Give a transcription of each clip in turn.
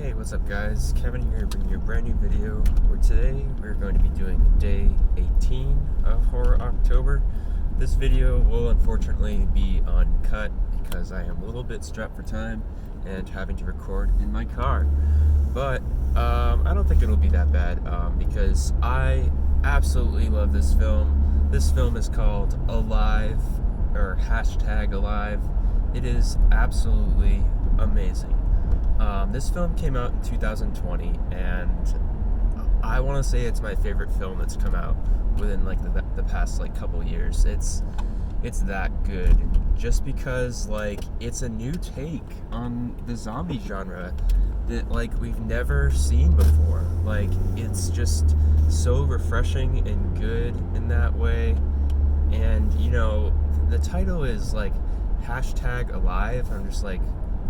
Hey, what's up guys? Kevin here bringing you a brand new video where today we're going to be doing day 18 of Horror October. This video will unfortunately be uncut because I am a little bit strapped for time and having to record in my car. But I don't think it'll be that bad because I absolutely love this film. This film is called Alive, or #Alive. It is absolutely amazing. This film came out in 2020, and I want to say it's my favorite film that's come out within like the past like couple years. It's that good, just because like it's a new take on the zombie genre that like we've never seen before. Like it's just so refreshing and good in that way. And you know, the title is like #Alive. I'm just like,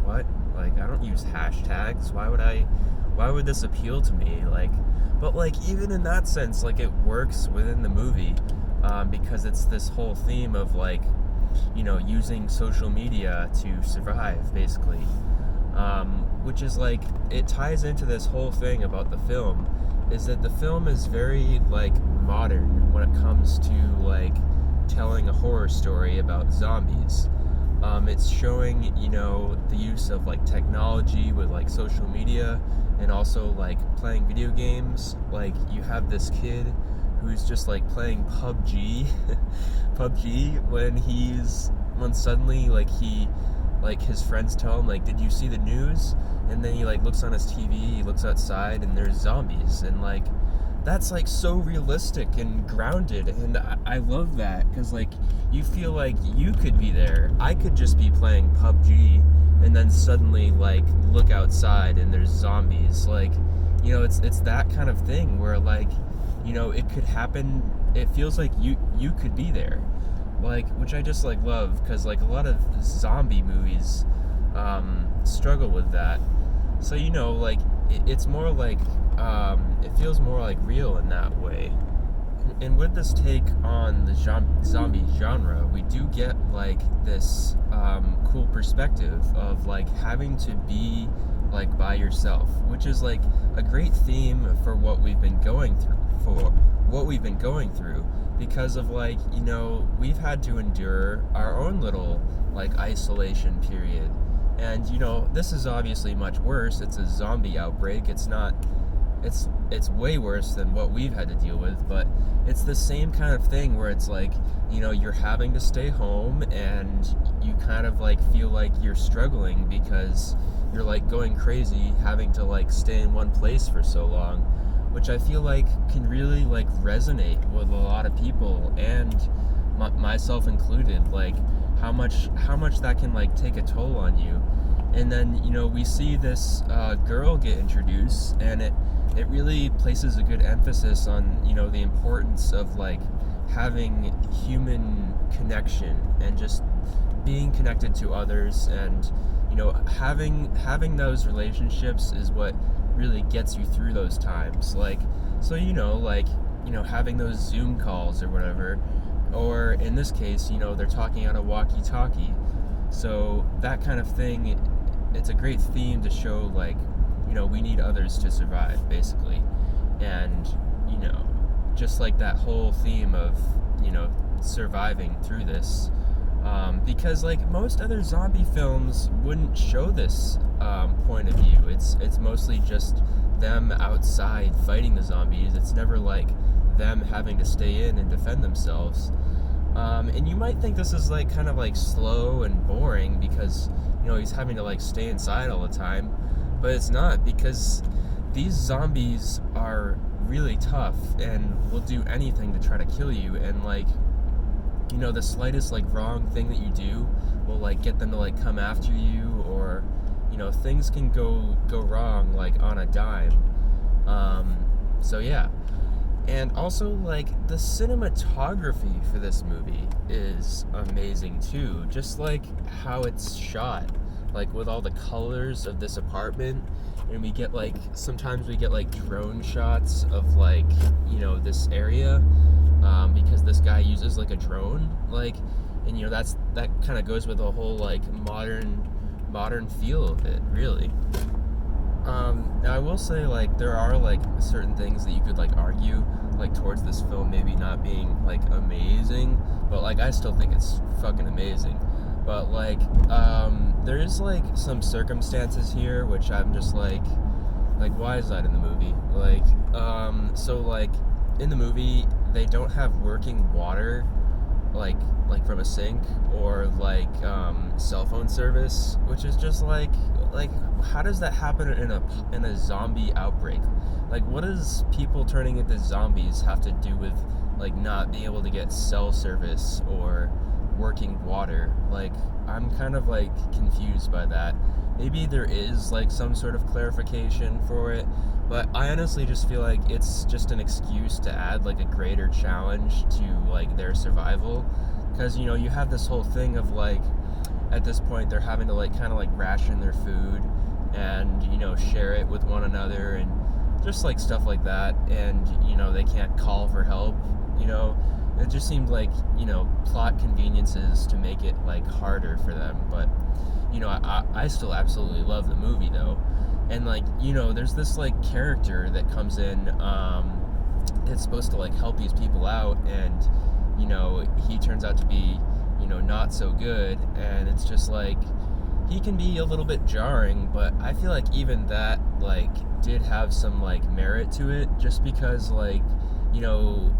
what? Like, I don't use hashtags. Why would this appeal to me? Like, but like even in that sense, like it works within the movie because it's this whole theme of like, you know, using social media to survive, basically. Which is like, it ties into this whole thing about the film, is that the film is very like modern when it comes to like telling a horror story about zombies. It's showing, you know, the use of like technology with like social media and also like playing video games. Like you have this kid who's just like playing PUBG when suddenly like his friends tell him like, did you see the news? And then he like looks on his TV, he looks outside, and there's zombies. And like that's like so realistic and grounded, and I love that because like you feel like you could be there. I could just be playing PUBG and then suddenly like look outside and there's zombies. Like, you know, it's that kind of thing where like, you know, it could happen. It feels like you could be there, like, which I just like love, because like a lot of zombie movies struggle with that. So, you know, like it's more like it feels more like real in that way. And with this take on the zombie genre, we do get like this cool perspective of like having to be like by yourself, which is like a great theme for what we've been going through, because of like, you know, we've had to endure our own little like isolation period. And you know, this is obviously much worse. It's a zombie outbreak. It's way worse than what we've had to deal with, but it's the same kind of thing where it's like, you know, you're having to stay home and you kind of like feel like you're struggling because you're like going crazy having to like stay in one place for so long, which I feel like can really like resonate with a lot of people, and myself included, like how much that can like take a toll on you. And then, you know, we see this girl get introduced, and it really places a good emphasis on, you know, the importance of like having human connection and just being connected to others, and you know, having those relationships is what really gets you through those times. Like, so, you know, like, you know, having those Zoom calls or whatever, or in this case, you know, they're talking on a walkie-talkie. So that kind of thing, it's a great theme to show like, you know, we need others to survive, basically. And, you know, just like that whole theme of, you know, surviving through this. Because like most other zombie films wouldn't show this point of view. It's mostly just them outside fighting the zombies. It's never like them having to stay in and defend themselves. And you might think this is like kind of like slow and boring because, you know, he's having to like stay inside all the time. But it's not, because these zombies are really tough and will do anything to try to kill you. And like, you know, the slightest like wrong thing that you do will like get them to like come after you, or, you know, things can go wrong like on a dime. So yeah. And also like the cinematography for this movie is amazing too. Just like how it's shot, like with all the colors of this apartment. And we get like, sometimes we get like drone shots of like, you know, this area, because this guy uses like a drone, like, and you know, that kind of goes with the whole like modern feel of it, really. Now I will say, like, there are like certain things that you could like argue like towards this film maybe not being like amazing, but like I still think it's fucking amazing. But like, there is like some circumstances here which I'm just like why is that in the movie? Like, so like in the movie they don't have working water like from a sink or like cell phone service, which is just like how does that happen in a zombie outbreak? Like, what does people turning into zombies have to do with like not being able to get cell service or working water? Like, I'm kind of like confused by that. Maybe there is like some sort of clarification for it, but I honestly just feel like it's just an excuse to add like a greater challenge to like their survival, because you know you have this whole thing of like at this point they're having to like kind of like ration their food and you know share it with one another and just like stuff like that, and you know they can't call for help, you know. It just seemed like, you know, plot conveniences to make it like harder for them. But you know, I still absolutely love the movie though. And like, you know, there's this like character that comes in that's supposed to like help these people out, and you know he turns out to be, you know, not so good, and it's just like he can be a little bit jarring, but I feel like even that like did have some like merit to it, just because like, you know,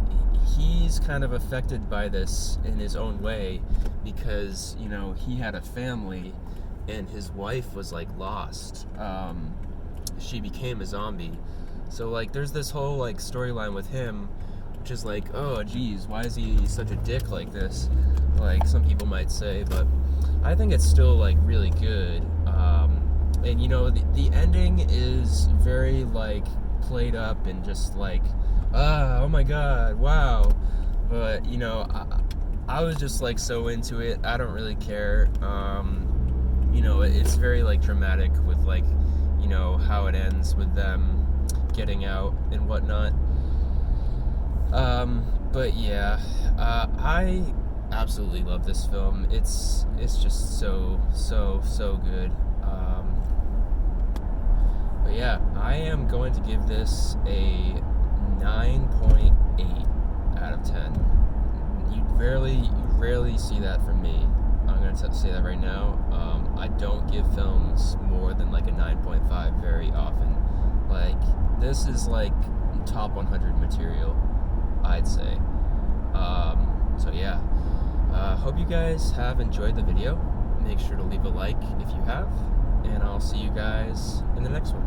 he's kind of affected by this in his own way, because you know he had a family and his wife was like lost. She became a zombie, so like there's this whole like storyline with him, which is like, oh geez, why is he such a dick like this, like some people might say. But I think it's still like really good. And you know the ending is very like played up and just like, oh my god, wow. But you know I was just like so into it, I don't really care. You know, it's very like dramatic with like, you know, how it ends with them getting out and whatnot. But yeah, I absolutely love this film. It's just so good. But yeah, I am going to give this a 9.8 out of 10. You rarely see that from me. I'm going to say that right now. I don't give films more than like a 9.5 very often. Like, this is like top 100 material, I'd say. So yeah, hope you guys have enjoyed the video. Make sure to leave a like if you have, and I'll see you guys in the next one.